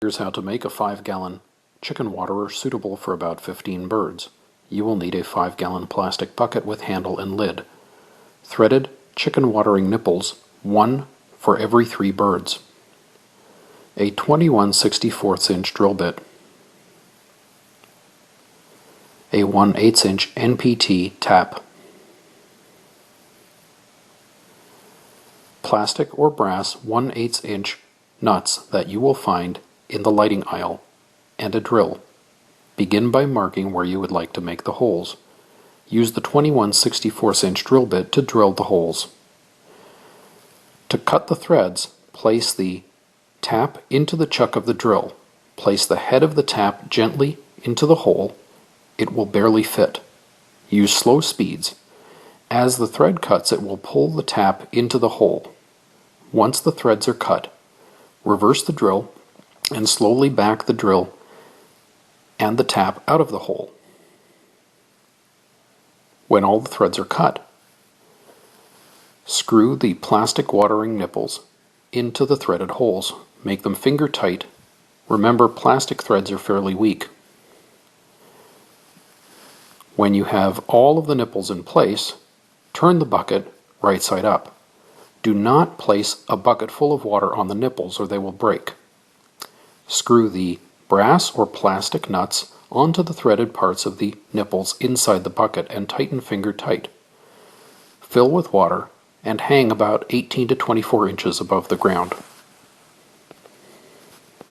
Here's how to make a 5-gallon chicken waterer suitable for about 15 birds. You will need a 5-gallon plastic bucket with handle and lid. Threaded chicken watering nipples, 1 for every 3 birds. A 21/64" drill bit. A 1/8" NPT tap. Plastic or brass 1/8" nuts that you will find in the lighting aisle, and a drill. Begin by marking where you would like to make the holes. Use the 21/64" drill bit to drill the holes. To cut the threads, place the tap into the chuck of the drill. Place the head of the tap gently into the hole. It will barely fit. Use slow speeds. As the thread cuts, it will pull the tap into the hole. Once the threads are cut, reverse the drill and slowly back the drill and the tap out of the hole. When all the threads are cut, screw the plastic watering nipples into the threaded holes. Make them finger tight. Remember, plastic threads are fairly weak. When you have all of the nipples in place, turn the bucket right side up. Do not place a bucket full of water on the nipples or they will break. Screw the brass or plastic nuts onto the threaded parts of the nipples inside the bucket and tighten finger tight. Fill with water and hang about 18 to 24 inches above the ground.